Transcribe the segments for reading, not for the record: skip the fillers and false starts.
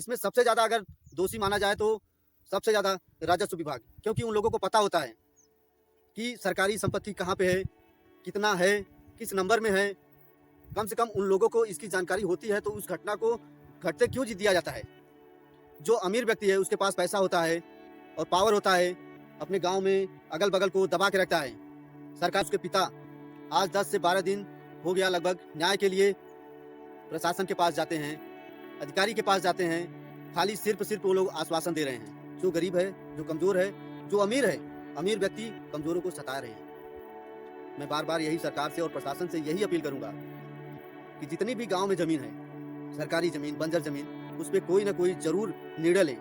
इसमें सबसे ज़्यादा अगर दोषी माना जाए तो सबसे ज़्यादा राजस्व विभाग, क्योंकि उन लोगों को पता होता है कि सरकारी संपत्ति कहाँ पे है, कितना है, किस नंबर में है। कम से कम उन लोगों को इसकी जानकारी होती है, तो उस घटना को घटते क्यों दिया जाता है। जो अमीर व्यक्ति है उसके पास पैसा होता है और पावर होता है, अपने गांव में अगल बगल को दबा के रखता है। सरकार उसके पिता आज 10 से 12 दिन हो गया लगभग न्याय के लिए प्रशासन के पास जाते हैं, अधिकारी के पास जाते हैं, खाली सिर्फ वो लोग आश्वासन दे रहे हैं। जो गरीब है, जो कमजोर है, जो अमीर है, अमीर व्यक्ति कमजोरों को सता रहे हैं। मैं बार बार यही सरकार से और प्रशासन से यही अपील करूंगा कि जितनी भी गांव में जमीन है, सरकारी जमीन, बंजर जमीन, उस पर कोई ना कोई जरूर निर्णय लें,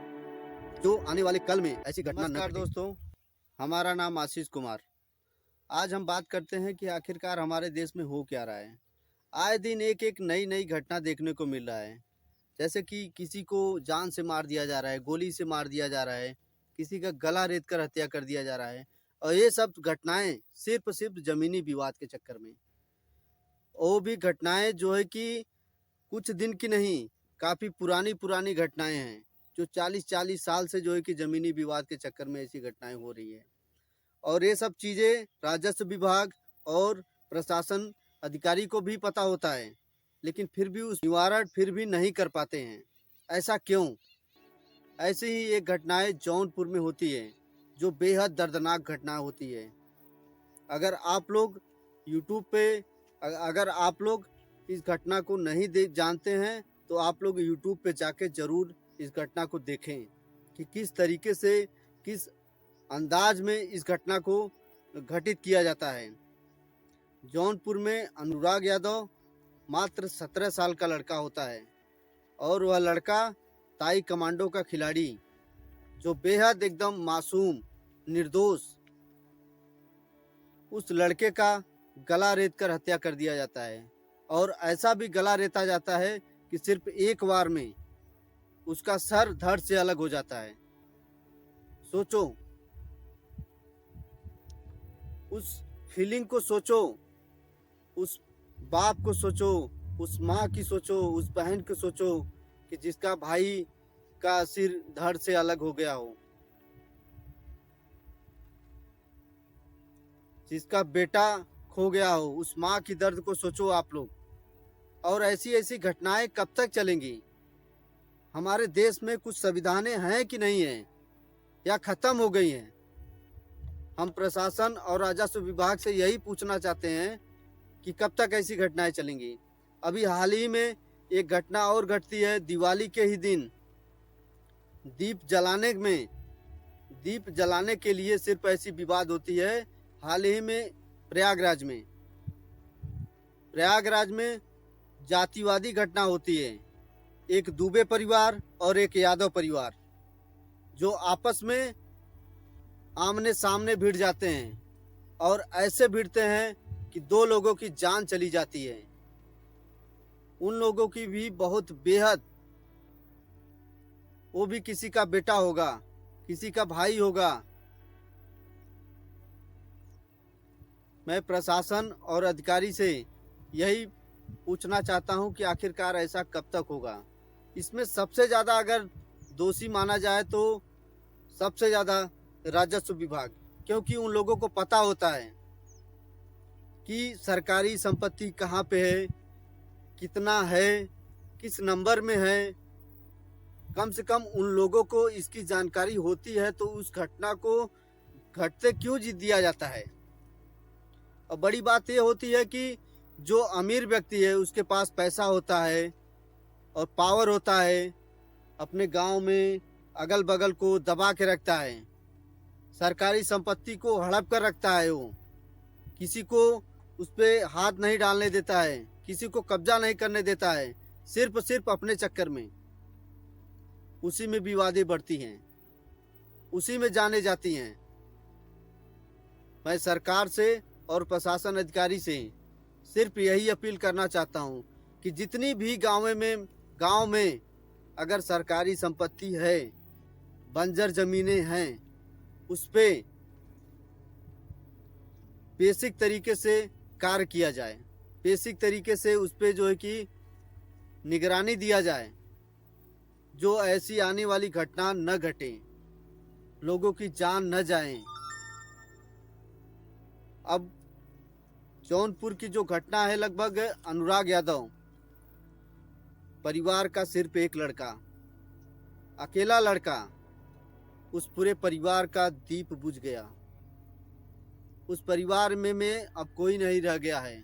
जो आने वाले कल में ऐसी घटना न घटे। दोस्तों, हमारा नाम आशीष कुमार। आज हम बात करते हैं कि आखिरकार हमारे देश में हो क्या रहा है। आए दिन एक एक नई घटना देखने को मिल रहा है, जैसे कि किसी को जान से मार दिया जा रहा है, गोली से मार दिया जा रहा है, किसी का गला रेत कर हत्या कर दिया जा रहा है। और ये सब घटनाएं सिर्फ जमीनी विवाद के चक्कर में। वो भी घटनाएं जो है कि कुछ दिन की नहीं, काफ़ी पुरानी घटनाएं हैं, जो 40 साल से जो है कि ज़मीनी विवाद के चक्कर में ऐसी घटनाएं हो रही है। और ये सब चीज़ें राजस्व विभाग और प्रशासन अधिकारी को भी पता होता है, लेकिन फिर भी उस निवारण फिर भी नहीं कर पाते हैं। ऐसा क्यों? ऐसी ही एक घटनाएं जौनपुर में होती है, जो बेहद दर्दनाक घटना होती है। अगर आप लोग यूट्यूब पे अगर आप लोग इस घटना को नहीं जानते हैं, तो आप लोग यूट्यूब पे जाके ज़रूर इस घटना को देखें कि किस तरीके से, किस अंदाज में इस घटना को घटित किया जाता है। जौनपुर में अनुराग यादव मात्र 17 साल का लड़का होता है, और वह लड़का ताई कमांडो का खिलाड़ी, जो बेहद एकदम मासूम, निर्दोष, उस लड़के का गला रेत कर हत्या कर दिया जाता है। और ऐसा भी गला रेता जाता है कि सिर्फ एक बार में उसका सर धड़ से अलग हो जाता है। सोचो, उस फीलिंग को सोचो, उस बाप को सोचो, उस माँ की सोचो, उस बहन को सोचो कि जिसका भाई का सिर धड़ से अलग हो गया हो, जिसका बेटा खो गया हो। उस माँ की दर्द को सोचो आप लोग। और ऐसी घटनाएं कब तक चलेंगी? हमारे देश में कुछ संविधानें हैं कि नहीं हैं, या खत्म हो गई हैं? हम प्रशासन और राजस्व विभाग से यही पूछना चाहते हैं कि कब तक ऐसी घटनाएं चलेंगी। अभी हाल ही में एक घटना और घटती है, दिवाली के ही दिन दीप जलाने के लिए सिर्फ ऐसी विवाद होती है। हाल ही में प्रयागराज में जातिवादी घटना होती है। एक दुबे परिवार और एक यादव परिवार, जो आपस में आमने सामने भिड़ जाते हैं, और ऐसे भिड़ते हैं कि 2 लोगों की जान चली जाती है। उन लोगों की भी बहुत बेहद, वो भी किसी का बेटा होगा, किसी का भाई होगा। मैं प्रशासन और अधिकारी से यही पूछना चाहता हूं कि आखिरकार ऐसा कब तक होगा। इसमें सबसे ज़्यादा अगर दोषी माना जाए तो सबसे ज़्यादा राजस्व विभाग, क्योंकि उन लोगों को पता होता है कि सरकारी संपत्ति कहाँ पे है, कितना है, किस नंबर में है। कम से कम उन लोगों को इसकी जानकारी होती है, तो उस घटना को घटते क्यों दिया जाता है। और बड़ी बात ये होती है कि जो अमीर व्यक्ति है उसके पास पैसा होता है और पावर होता है, अपने गांव में अगल बगल को दबा के रखता है, सरकारी संपत्ति को हड़प कर रखता है। वो किसी को उस पर हाथ नहीं डालने देता है, किसी को कब्जा नहीं करने देता है, सिर्फ अपने चक्कर में। उसी में विवादें बढ़ती हैं, उसी में जाने जाती हैं। मैं सरकार से और प्रशासन अधिकारी से सिर्फ यही अपील करना चाहता हूं कि जितनी भी गांव में अगर सरकारी संपत्ति है, बंजर जमीनें हैं, उस पे बेसिक तरीके से कार्य किया जाए, बेसिक तरीके से उस पे जो है कि निगरानी दिया जाए। जो ऐसी आने वाली घटना न घटे, लोगों की जान न जाए। अब जौनपुर की जो घटना है, लगभग अनुराग यादव परिवार का सिर्फ एक लड़का, अकेला लड़का, उस पूरे परिवार का दीप बुझ गया। उस परिवार में अब कोई नहीं रह गया है।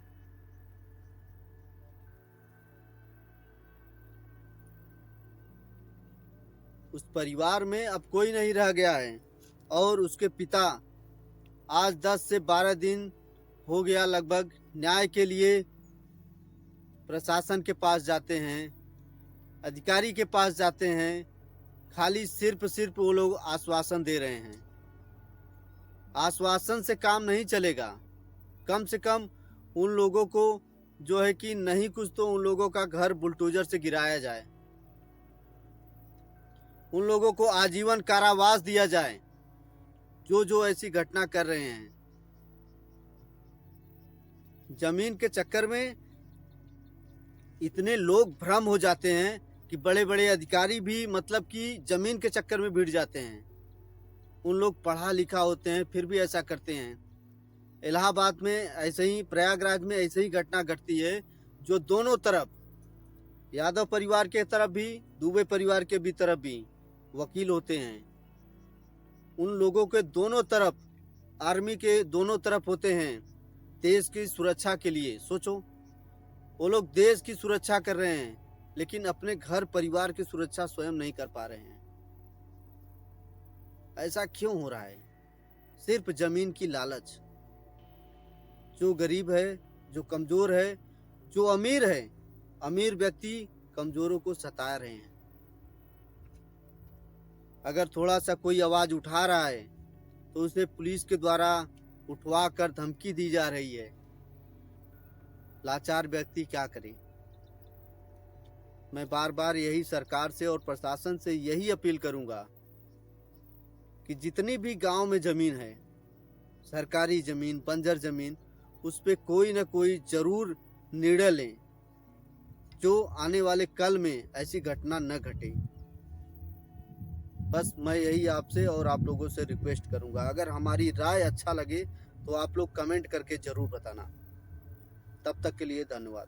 उस परिवार में अब कोई नहीं रह गया है। और उसके पिता आज 10 से 12 दिन हो गया लगभग न्याय के लिए प्रशासन के पास जाते हैं, अधिकारी के पास जाते हैं, खाली सिर्फ वो लोग आश्वासन दे रहे हैं। आश्वासन से काम नहीं चलेगा। कम से कम उन लोगों को जो है कि नहीं कुछ तो उन लोगों का घर बुलडोजर से गिराया जाए, उन लोगों को आजीवन कारावास दिया जाए जो ऐसी घटना कर रहे हैं। जमीन के चक्कर में इतने लोग भ्रम हो जाते हैं कि बड़े बड़े अधिकारी भी मतलब कि जमीन के चक्कर में भिड़ जाते हैं। उन लोग पढ़ा लिखा होते हैं फिर भी ऐसा करते हैं। इलाहाबाद में ऐसे ही, प्रयागराज में ऐसे ही घटना घटती है, जो दोनों तरफ, यादव परिवार के तरफ भी, दुबे परिवार के भी तरफ भी वकील होते हैं। उन लोगों के दोनों तरफ, आर्मी के दोनों तरफ होते हैं देश की सुरक्षा के लिए। सोचो, वो लोग देश की सुरक्षा कर रहे हैं, लेकिन अपने घर परिवार की सुरक्षा स्वयं नहीं कर पा रहे हैं। ऐसा क्यों हो रहा है? सिर्फ जमीन की लालच। जो गरीब है, जो कमजोर है, जो अमीर है, अमीर व्यक्ति कमजोरों को सता रहे हैं। अगर थोड़ा सा कोई आवाज उठा रहा है तो उसे पुलिस के द्वारा उठवा कर धमकी दी जा रही है। लाचार व्यक्ति क्या करे? मैं बार बार यही सरकार से और प्रशासन से यही अपील करूंगा कि जितनी भी गांव में जमीन है, सरकारी जमीन, बंजर जमीन, उस पे कोई न कोई जरूर निर्णय लें, जो आने वाले कल में ऐसी घटना न घटे। बस मैं यही आपसे और आप लोगों से रिक्वेस्ट करूंगा। अगर हमारी राय अच्छा लगे तो आप लोग कमेंट करके जरूर बताना। तब तक के लिए धन्यवाद।